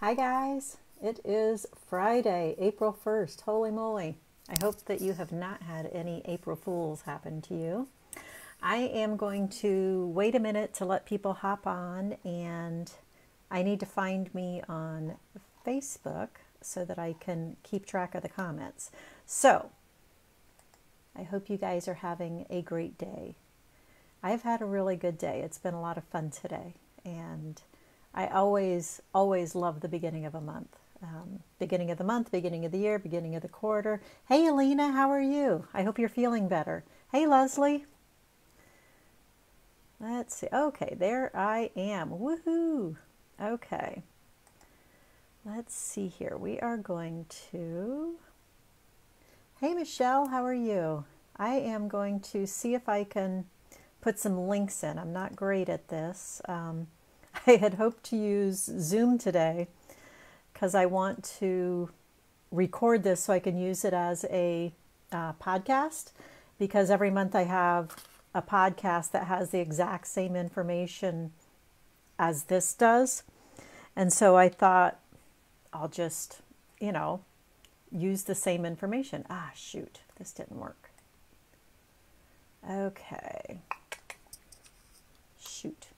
Hi guys, it is Friday, April 1st. Holy moly. I hope that you have not had any April Fools happen to you. I am going to wait a minute to let people hop on, and I need to find me on Facebook so that I can keep track of the comments. So, I hope you guys are having a great day. I've had a really good day. It's been a lot of fun today, and I always love the beginning of a month. Beginning of the month, beginning of the year, beginning of the quarter. Hey, Alina, how are you? I hope you're feeling better. Hey, Leslie. Let's see. Okay, there I am. Woohoo! Okay. Let's see here. We are going to... Hey, Michelle, how are you? I am going to see if I can put some links in. I'm not great at this. I had hoped to use Zoom today because I want to record this so I can use it as a podcast, because every month I have a podcast that has the exact same information as this does. And so I thought I'll just, use the same information. Ah, shoot, this didn't work. Okay. Shoot.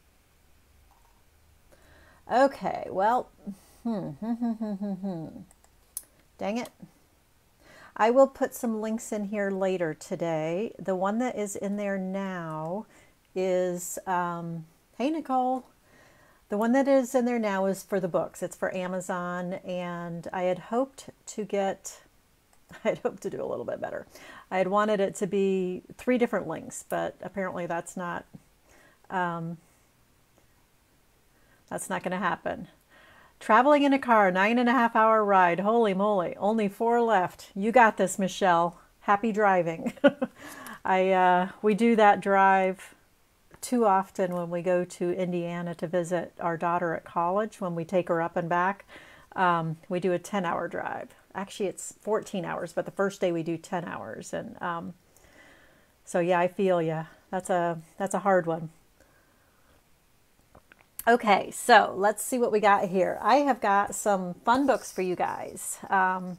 Okay, well, dang it. I will put some links in here later today. The one that is in there now is, hey Nicole, the one that is in there now is for the books. It's for Amazon, and I had hoped to do a little bit better. I had wanted it to be 3 different links, but apparently that's not going to happen. Traveling in a car, 9.5-hour ride. Holy moly, only 4 left. You got this, Michelle. Happy driving. We do that drive too often when we go to Indiana to visit our daughter at college. When we take her up and back, we do a 10-hour drive. Actually, it's 14 hours, but the first day we do 10 hours. And so yeah, I feel ya. That's a hard one. Okay, so let's see what we got here. I have got some fun books for you guys. I'm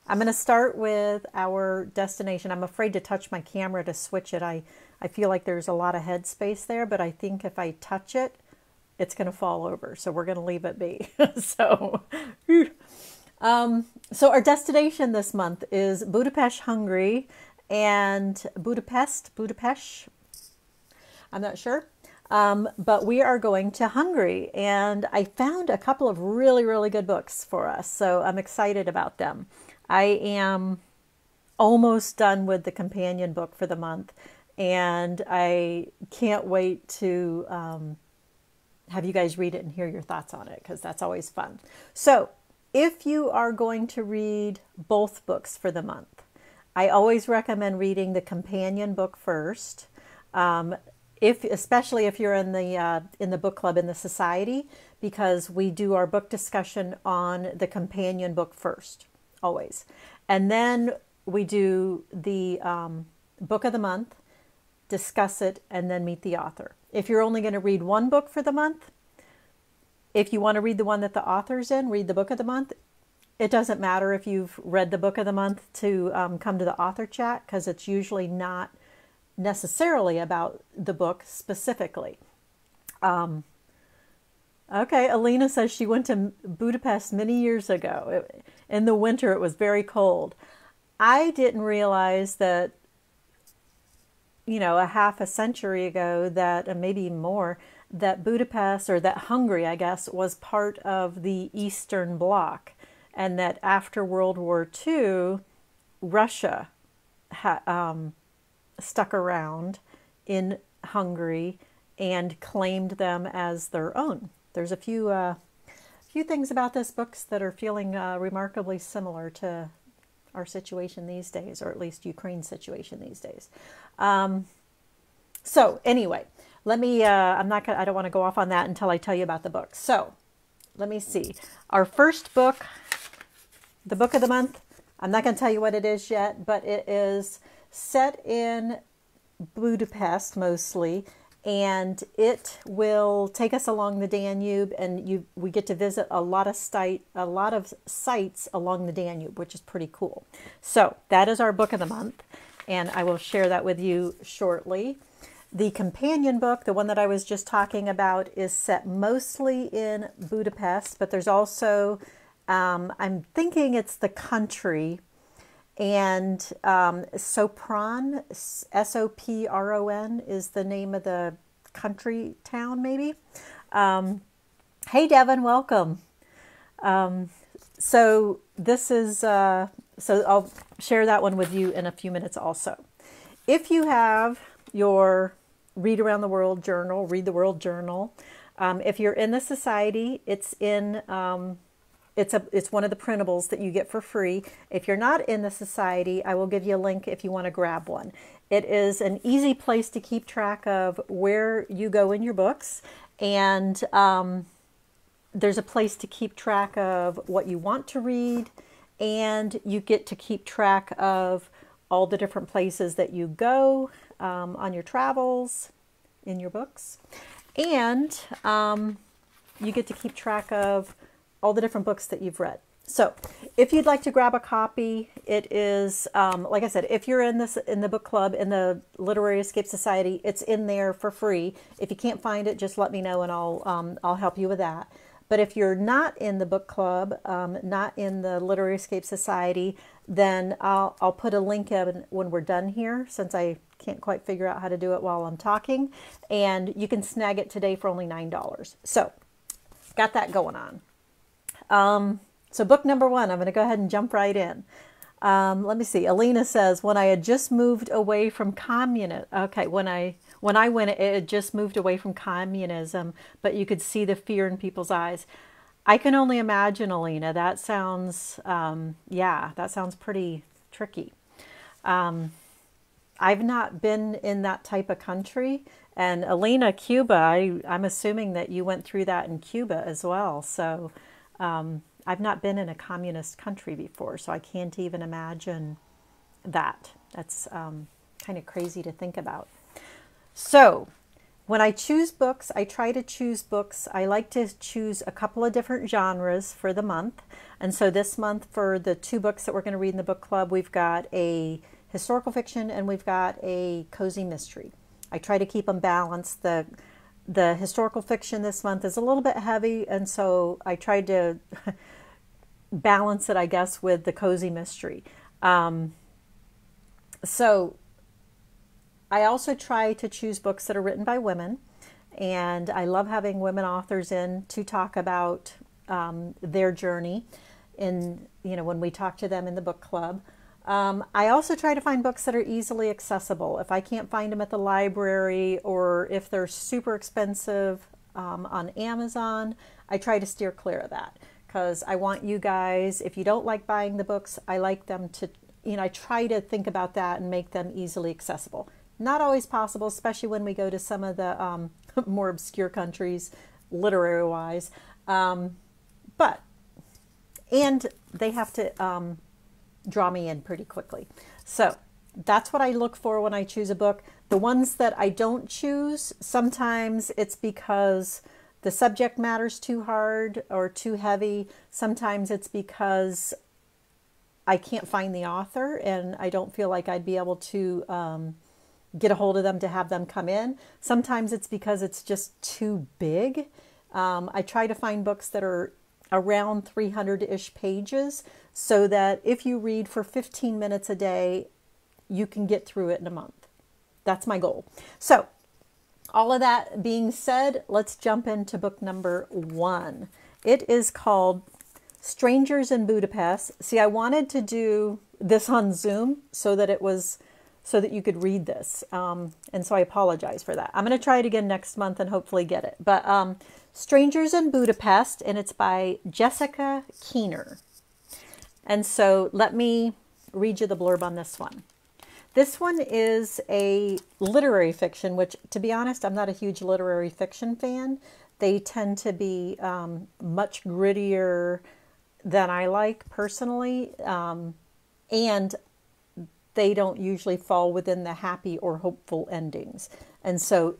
going to start with our destination. I'm afraid to touch my camera to switch it. I feel like there's a lot of head space there, but I think if I touch it, it's going to fall over. So we're going to leave it be. So our destination this month is Budapest, Hungary, and Budapest, I'm not sure. But we are going to Hungary, and I found a couple of really, really good books for us, so I'm excited about them. I am almost done with the companion book for the month, and I can't wait to have you guys read it and hear your thoughts on it, because that's always fun. So if you are going to read both books for the month, I always recommend reading the companion book first. Especially if you're in the book club in the society, because we do our book discussion on the companion book first, always. And then we do the book of the month, discuss it, and then meet the author. If you're only going to read one book for the month, if you want to read the one that the author's in, read the book of the month. It doesn't matter if you've read the book of the month to come to the author chat, because it's usually not necessarily about the book specifically. Okay, Alina says she went to Budapest many years ago. In the winter, it was very cold. I didn't realize that, a half a century ago, that maybe more, that Budapest, or that Hungary, I guess, was part of the Eastern Bloc, and that after World War II, Russia stuck around in Hungary and claimed them as their own. There's a few things about this book that are feeling remarkably similar to our situation these days, or at least Ukraine's situation these days. So anyway, let me, I don't want to go off on that until I tell you about the book. So let me see. Our first book, the book of the month, I'm not going to tell you what it is yet, but it is set in Budapest mostly, and it will take us along the Danube, and we get to visit a lot of sites along the Danube, which is pretty cool. So that is our book of the month, and I will share that with you shortly. The companion book, the one that I was just talking about, is set mostly in Budapest, but there's also, I'm thinking it's the country, and Sopron, Sopron is the name of the country town, maybe. Hey, Devin, welcome. So this is, so I'll share that one with you in a few minutes also. If you have your Read Around the World journal, Read the World journal, if you're in the society, it's in, it's one of the printables that you get for free. If you're not in the society, I will give you a link if you want to grab one. It is an easy place to keep track of where you go in your books, and there's a place to keep track of what you want to read, and you get to keep track of all the different places that you go on your travels in your books, and you get to keep track of all the different books that you've read. So if you'd like to grab a copy, it is, like I said, if you're in the book club, in the Literary Escape Society, it's in there for free. If you can't find it, just let me know and I'll help you with that. But if you're not in the book club, not in the Literary Escape Society, then I'll put a link in when we're done here, since I can't quite figure out how to do it while I'm talking. And you can snag it today for only $9. So got that going on. So book number one, I'm going to go ahead and jump right in. Let me see. Alina says, when I had just moved away from communism. Okay, when I went, it had just moved away from communism, but you could see the fear in people's eyes. I can only imagine, Alina. That sounds, yeah, that sounds pretty tricky. I've not been in that type of country. And Alina, Cuba, I'm assuming that you went through that in Cuba as well. So I've not been in a communist country before, so I can't even imagine that. That's kind of crazy to think about. So when I choose books, I try to choose books. I like to choose a couple of different genres for the month. And so this month, for the two books that we're going to read in the book club, we've got a historical fiction and we've got a cozy mystery. I try to keep them balanced. The historical fiction this month is a little bit heavy, and so I tried to balance it, I guess, with the cozy mystery. So I also try to choose books that are written by women, and I love having women authors in to talk about their journey when we talk to them in the book club. I also try to find books that are easily accessible. If I can't find them at the library, or if they're super expensive on Amazon, I try to steer clear of that, because I want you guys, if you don't like buying the books, I like them to, I try to think about that and make them easily accessible. Not always possible, especially when we go to some of the more obscure countries, literary-wise. And they have to draw me in pretty quickly. So that's what I look for when I choose a book. The ones that I don't choose, sometimes it's because the subject matter's too hard or too heavy. Sometimes it's because I can't find the author and I don't feel like I'd be able to get a hold of them to have them come in. Sometimes it's because it's just too big. I try to find books that are around 300-ish pages, so that if you read for 15 minutes a day, you can get through it in a month. That's my goal. So all of that being said, let's jump into book number one. It is called Strangers in Budapest. See, I wanted to do this on Zoom so that you could read this. And so I apologize for that. I'm going to try it again next month and hopefully get it. But Strangers in Budapest, and it's by Jessica Keener. And so let me read you the blurb on this one. This one is a literary fiction, which, to be honest, I'm not a huge literary fiction fan. They tend to be much grittier than I like personally, and they don't usually fall within the happy or hopeful endings. And so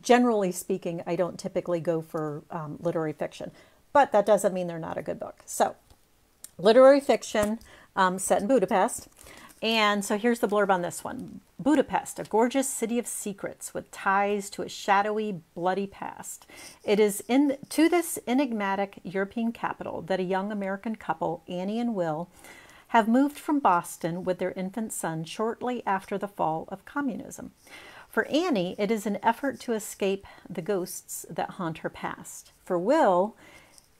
generally speaking, I don't typically go for literary fiction, but that doesn't mean they're not a good book. So, literary fiction set in Budapest. And so here's the blurb on this one. Budapest, a gorgeous city of secrets with ties to a shadowy, bloody past. It is to this enigmatic European capital that a young American couple, Annie and Will, have moved from Boston with their infant son shortly after the fall of communism. For Annie, it is an effort to escape the ghosts that haunt her past. For Will,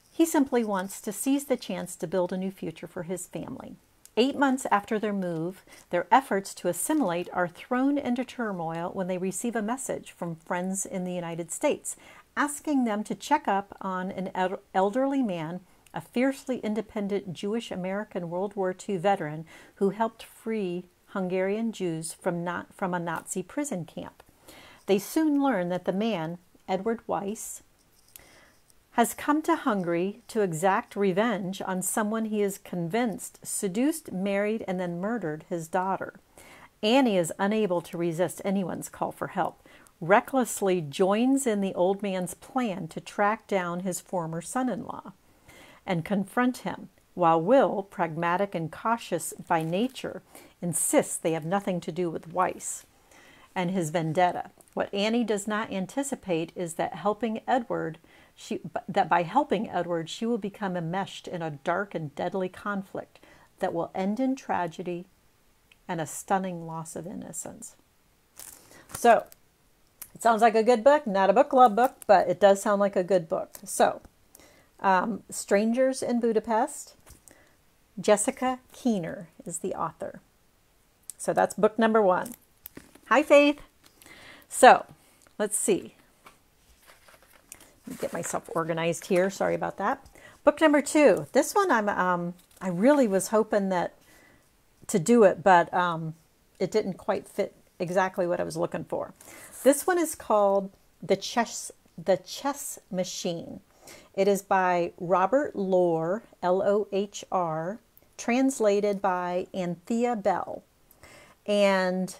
he simply wants to seize the chance to build a new future for his family. 8 months after their move, their efforts to assimilate are thrown into turmoil when they receive a message from friends in the United States, asking them to check up on an elderly man, a fiercely independent Jewish American World War II veteran who helped free Hungarian Jews from a Nazi prison camp. They soon learn that the man, Edward Weiss, has come to Hungary to exact revenge on someone he is convinced seduced, married, and then murdered his daughter. Annie is unable to resist anyone's call for help, recklessly joins in the old man's plan to track down his former son-in-law and confront him, while Will, pragmatic and cautious by nature, insists they have nothing to do with Weiss and his vendetta. What Annie does not anticipate is that by helping Edward, she will become enmeshed in a dark and deadly conflict that will end in tragedy and a stunning loss of innocence. So, it sounds like a good book, not a book club book, but it does sound like a good book. So, Strangers in Budapest, Jessica Keener is the author. So that's book number 1. Hi, Faith. So, let's see. Get myself organized here. Sorry about that. Book number 2. This one I really was hoping to do it, but it didn't quite fit exactly what I was looking for. This one is called The Chess Machine. It is by Robert Lohr, Lohr, translated by Anthea Bell. And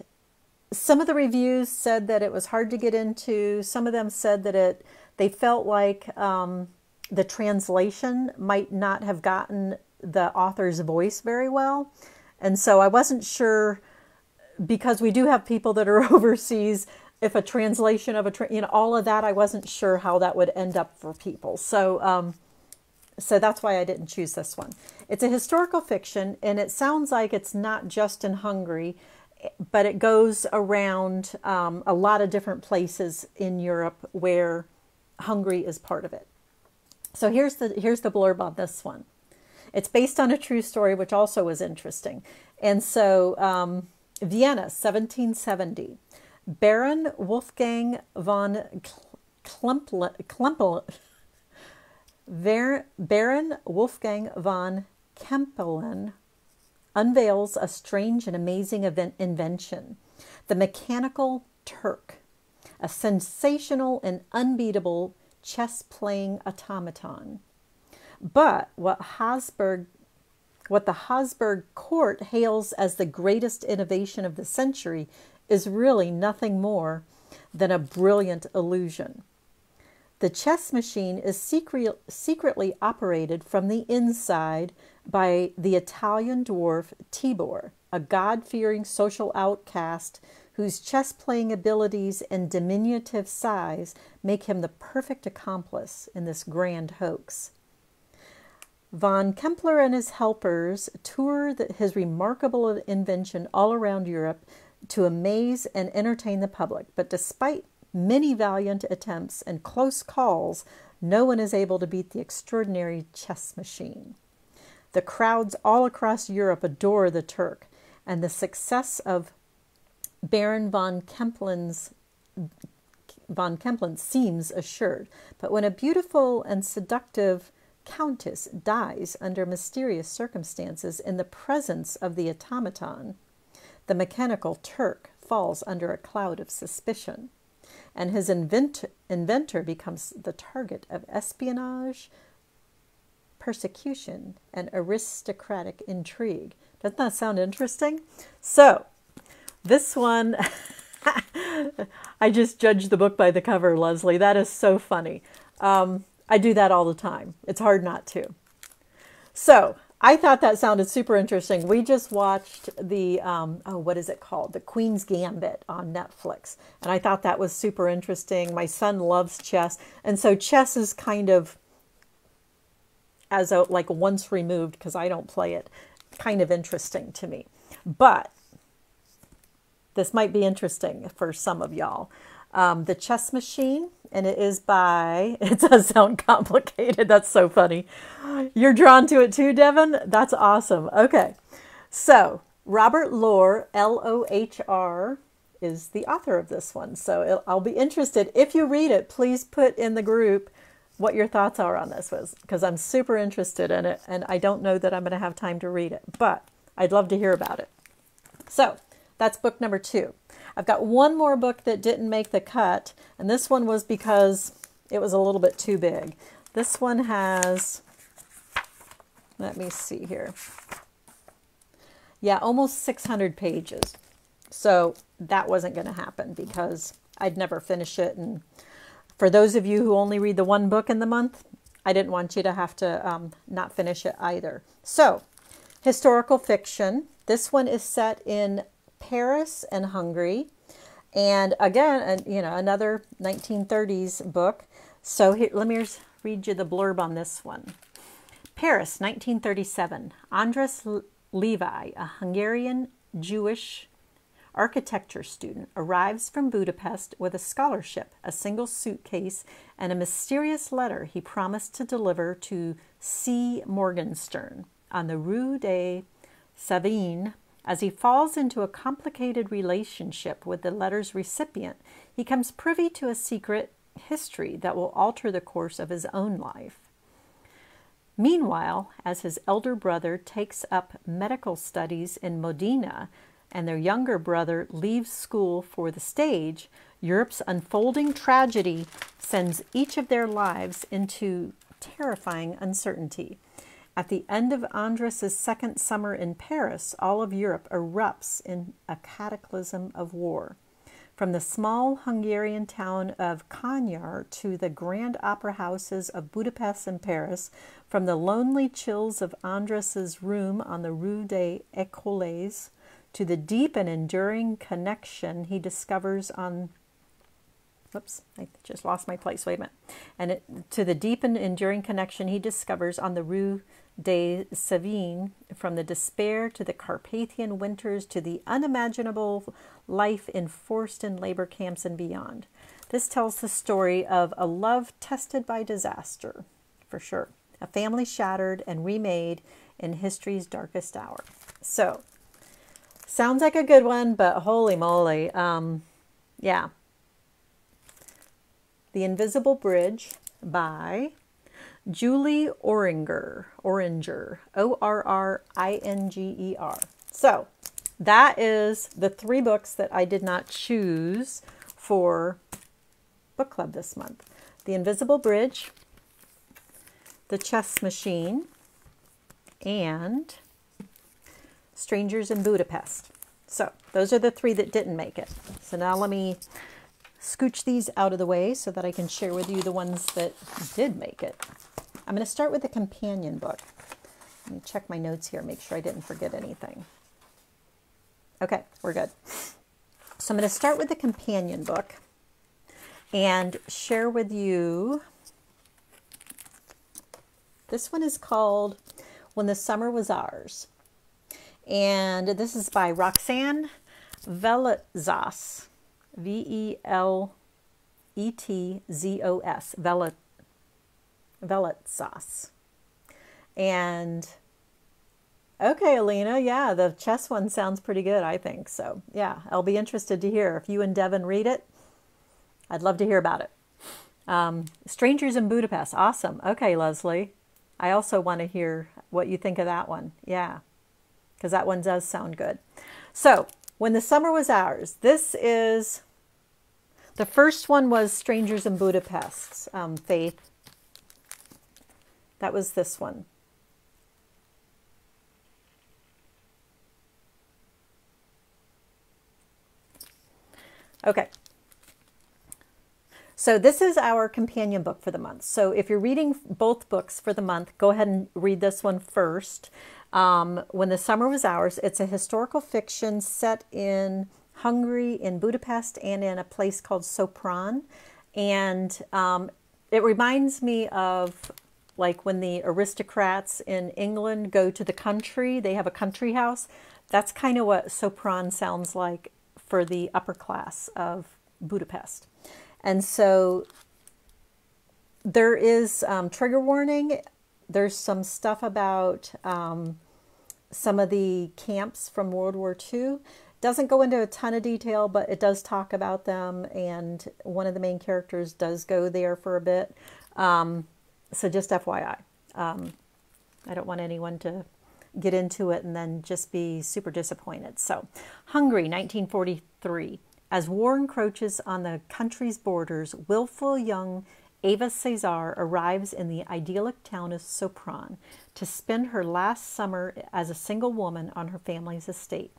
some of the reviews said that it was hard to get into. Some of them said that they felt like the translation might not have gotten the author's voice very well. And so I wasn't sure, because we do have people that are overseas, if a translation of all of that, I wasn't sure how that would end up for people. So that's why I didn't choose this one. It's a historical fiction, and it sounds like it's not just in Hungary, but it goes around a lot of different places in Europe where Hungary is part of it. So here's the blurb on this one. It's based on a true story, which also was interesting. And so Vienna, 1770. Baron Wolfgang von Kempelen unveils a strange and amazing invention, the Mechanical Turk, a sensational and unbeatable chess-playing automaton. But what the Habsburg court hails as the greatest innovation of the century is really nothing more than a brilliant illusion. The chess machine is secretly operated from the inside by the Italian dwarf Tibor, a God-fearing social outcast whose chess-playing abilities and diminutive size make him the perfect accomplice in this grand hoax. Von Kempler and his helpers tour his remarkable invention all around Europe to amaze and entertain the public, but despite many valiant attempts and close calls, no one is able to beat the extraordinary chess machine. The crowds all across Europe adore the Turk, and the success of Baron von Kempelen seems assured. But when a beautiful and seductive countess dies under mysterious circumstances in the presence of the automaton, the Mechanical Turk falls under a cloud of suspicion, and his inventor becomes the target of espionage, persecution, and aristocratic intrigue. Doesn't that sound interesting? So, this one, I just judge the book by the cover, Leslie. That is so funny. I do that all the time. It's hard not to. So I thought that sounded super interesting. We just watched the, what is it called? The Queen's Gambit on Netflix. And I thought that was super interesting. My son loves chess. And so chess is kind of, as a, like once removed, because I don't play it, kind of interesting to me. But this might be interesting for some of y'all. The Chess Machine, and it is by, it does sound complicated. That's so funny. You're drawn to it too, Devin? That's awesome. Okay. So Robert Lohr, Lohr, is the author of this one. So I'll be interested. If you read it, please put in the group what your thoughts are on this, because I'm super interested in it, and I don't know that I'm going to have time to read it, but I'd love to hear about it. So that's book number 2. I've got one more book that didn't make the cut, and this one was because it was a little bit too big. This one has, let me see here. Yeah, almost 600 pages. So that wasn't going to happen because I'd never finish it. And for those of you who only read the one book in the month, I didn't want you to have to not finish it either. So, historical fiction. This one is set in Paris and Hungary. And again, you know, another 1930s book. So here, let me read you the blurb on this one. Paris, 1937. Andras Levi, a Hungarian Jewish architecture student, arrives from Budapest with a scholarship, a single suitcase, and a mysterious letter he promised to deliver to C. Morgenstern on the Rue des Savines. As he falls into a complicated relationship with the letter's recipient, he comes privy to a secret history that will alter the course of his own life. Meanwhile, as his elder brother takes up medical studies in Modena and their younger brother leaves school for the stage, Europe's unfolding tragedy sends each of their lives into terrifying uncertainty. At the end of Andras' second summer in Paris, all of Europe erupts in a cataclysm of war. From the small Hungarian town of Kanyar to the grand opera houses of Budapest and Paris, from the lonely chills of Andras' room on the Rue des Écoles to the deep and enduring connection he discovers on Whoops, I just lost my place. Wait a minute. And to the deep and enduring connection he discovers on the Rue des Savines, from the despair to the Carpathian winters to the unimaginable life in forced and labor camps and beyond. This tells the story of a love tested by disaster, for sure. A family shattered and remade in history's darkest hour. So, sounds like a good one, but holy moly. Yeah. The Invisible Bridge by Julie Orringer, Orringer. So that is the 3 books that I did not choose for book club this month. The Invisible Bridge, The Chess Machine, and Strangers in Budapest. So those are the 3 that didn't make it. So now let me scooch these out of the way so that I can share with you the ones that did make it. I'm going to start with the companion book. Let me check my notes here, make sure I didn't forget anything. Okay, we're good. So I'm going to start with the companion book and share with you. This one is called When the Summer Was Ours. And this is by Roxanne Veletzos. Veletzos. Veletzos. And okay, Alina, yeah, the chess one sounds pretty good, I think. So yeah, I'll be interested to hear if you and Devin read it. I'd love to hear about it. Strangers in Budapest. Awesome. Okay, Leslie. I also want to hear what you think of that one. Yeah, because that one does sound good. So, When the Summer Was Ours. This is, the first one was Strangers in Budapest, Faith. That was this one. Okay. So this is our companion book for the month. So if you're reading both books for the month, go ahead and read this one first. When the Summer Was Ours, it's a historical fiction set in Hungary, in Budapest, and in a place called Sopron. And it reminds me of like when the aristocrats in England go to the country, they have a country house. That's kind of what Sopron sounds like for the upper class of Budapest. And so there is trigger warning. There's some stuff about some of the camps from World War II. Doesn't go into a ton of detail, but it does talk about them. And one of the main characters does go there for a bit. So just FYI. I don't want anyone to get into it and then just be super disappointed. So Hungary, 1943. As war encroaches on the country's borders, willful young Ava Cesar arrives in the idyllic town of Sopron to spend her last summer as a single woman on her family's estate.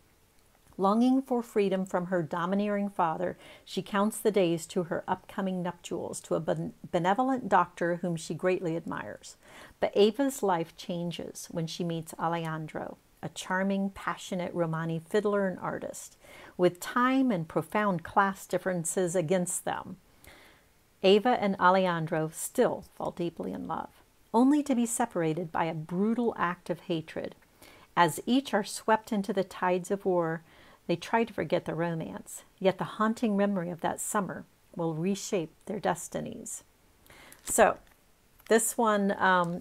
Longing for freedom from her domineering father, she counts the days to her upcoming nuptials to a benevolent doctor whom she greatly admires. But Ava's life changes when she meets Alejandro, a charming, passionate Romani fiddler and artist. With time and profound class differences against them, Ava and Alejandro still fall deeply in love, only to be separated by a brutal act of hatred. As each are swept into the tides of war, they try to forget the romance, yet the haunting memory of that summer will reshape their destinies. So, this one,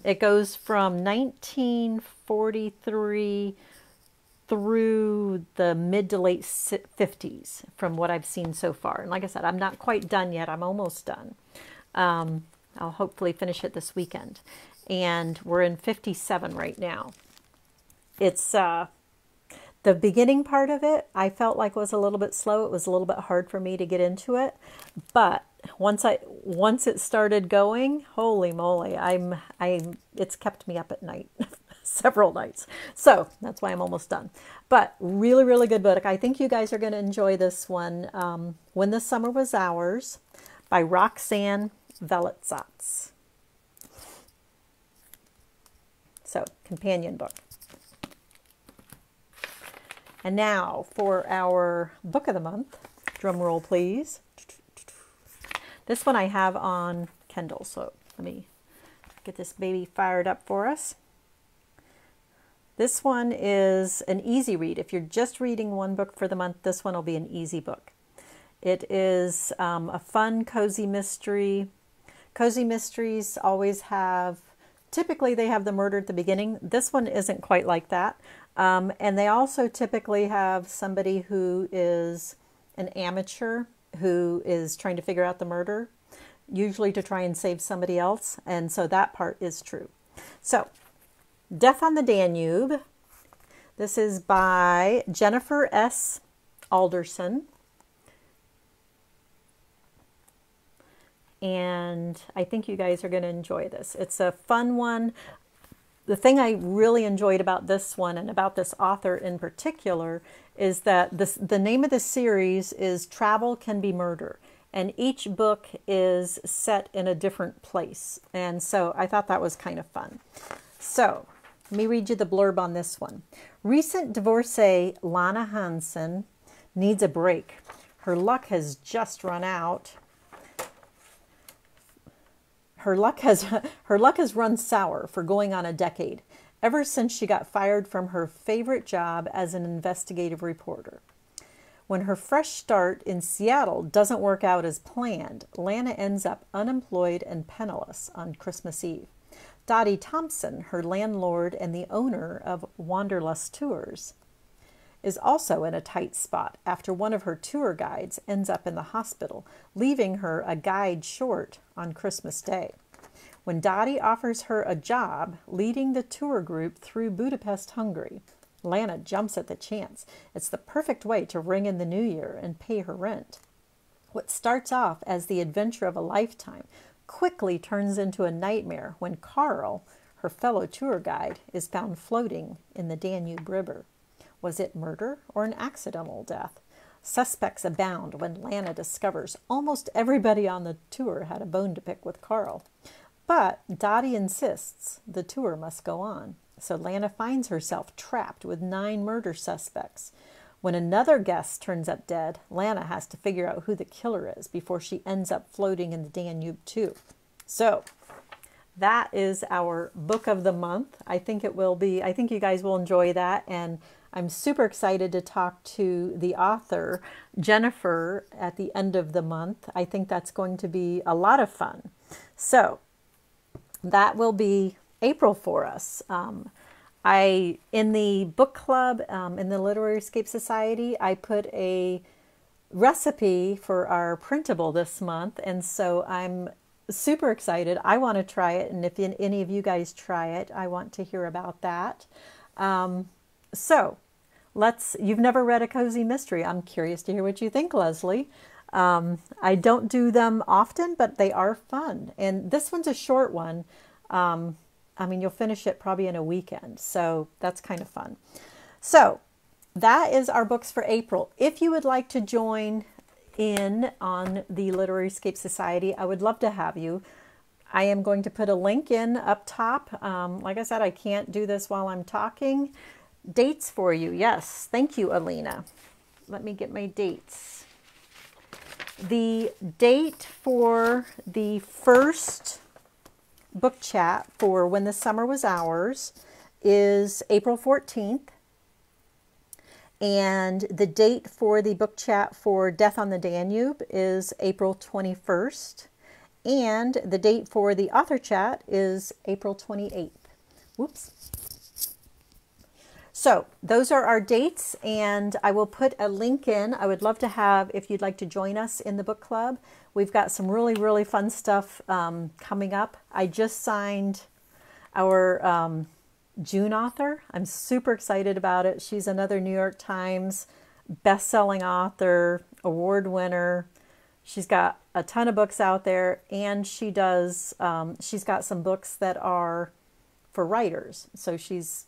it goes from 1943 through the mid to late 50s from what I've seen so far. And like I said, I'm not quite done yet. I'm almost done. I'll hopefully finish it this weekend. And we're in 57 right now. It's the beginning part of it, I felt like was a little bit slow. It was a little bit hard for me to get into it. But once it started going, holy moly, it's kept me up at night. Several nights. So that's why I'm almost done. But really, really good book. I think you guys are going to enjoy this one. When the Summer Was Ours by Roxanne Velitsats. So, companion book. And now for our book of the month. Drum roll, please. This one I have on Kindle. So let me get this baby fired up for us. This one is an easy read. If you're just reading one book for the month, this one will be an easy book. It is a fun, cozy mystery. Cozy mysteries always have, typically they have the murder at the beginning. This one isn't quite like that. And they also typically have somebody who is an amateur who is trying to figure out the murder, usually to try and save somebody else. And so that part is true. So, Death on the Danube. This is by Jennifer S. Alderson. And I think you guys are going to enjoy this. It's a fun one. The thing I really enjoyed about this one and about this author in particular is that the name of the series is Travel Can Be Murder. And each book is set in a different place. And so I thought that was kind of fun. So, let me read you the blurb on this one. Recent divorcee Lana Hansen needs a break. Her luck has just run out. Her luck has run sour for going on a decade, ever since she got fired from her favorite job as an investigative reporter. When her fresh start in Seattle doesn't work out as planned, Lana ends up unemployed and penniless on Christmas Eve. Dottie Thompson, her landlord and the owner of Wanderlust Tours, is also in a tight spot after one of her tour guides ends up in the hospital, leaving her a guide short on Christmas Day. When Dottie offers her a job leading the tour group through Budapest, Hungary, Lana jumps at the chance. It's the perfect way to ring in the new year and pay her rent. What starts off as the adventure of a lifetime quickly turns into a nightmare when Carl, her fellow tour guide, is found floating in the Danube River. Was it murder or an accidental death? Suspects abound when Lana discovers almost everybody on the tour had a bone to pick with Carl. But Dottie insists the tour must go on, so Lana finds herself trapped with 9 murder suspects. When another guest turns up dead, Lana has to figure out who the killer is before she ends up floating in the Danube too. So that is our book of the month. I think you guys will enjoy that, and I'm super excited to talk to the author, Jennifer, at the end of the month. I think that's going to be a lot of fun. So that will be April for us. In the book club, in the Literary Escape Society, I put a recipe for our printable this month, and so I'm super excited. I want to try it, and if any of you guys try it, I want to hear about that. You've never read A Cozy Mystery. I'm curious to hear what you think, Leslie. I don't do them often, but they are fun. And this one's a short one. You'll finish it probably in a weekend. So that's kind of fun. So that is our books for April. If you would like to join in on the Literary Escape Society, I would love to have you. I am going to put a link in up top. Like I said, I can't do this while I'm talking. Dates for you. Yes. Thank you, Alina. Let me get my dates. The date for the first book chat for When the Summer Was Ours is April 14th. And the date for the book chat for Death on the Danube is April 21st. And the date for the author chat is April 28th. Whoops. So those are our dates, and I will put a link in. I would love to have, if you'd like to join us in the book club. We've got some really, really fun stuff coming up. I just signed our June author. I'm super excited about it. She's another New York Times best-selling author, award winner. She's got a ton of books out there, and she's got some books that are for writers. So she's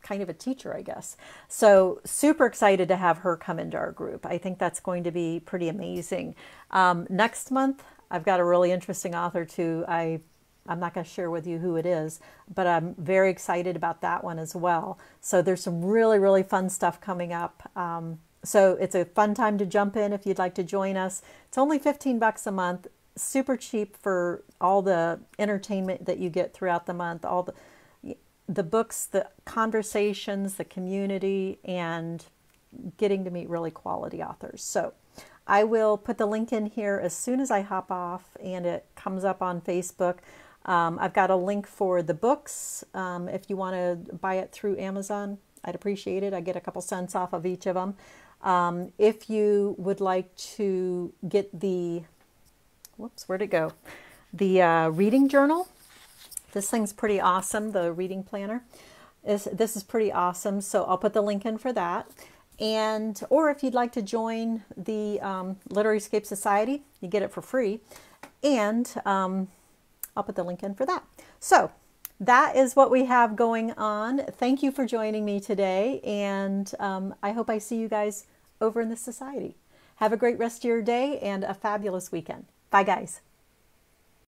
kind of a teacher, I guess. So super excited to have her come into our group. I think that's going to be pretty amazing. Next month, I've got a really interesting author too. I'm not going to share with you who it is, but I'm very excited about that one as well. So there's some really, really fun stuff coming up. So it's a fun time to jump in if you'd like to join us. It's only $15 a month, super cheap for all the entertainment that you get throughout the month, all the books, the conversations, the community, and getting to meet really quality authors. So I will put the link in here as soon as I hop off and it comes up on Facebook. I've got a link for the books. If you want to buy it through Amazon, I'd appreciate it. I get a couple cents off of each of them. If you would like to get the, where'd it go? The reading journal. This thing's pretty awesome, the reading planner. This is pretty awesome, so I'll put the link in for that. Or if you'd like to join the Literary Escape Society, you get it for free. And I'll put the link in for that. So that is what we have going on. Thank you for joining me today, and I hope I see you guys over in the society. Have a great rest of your day and a fabulous weekend. Bye, guys.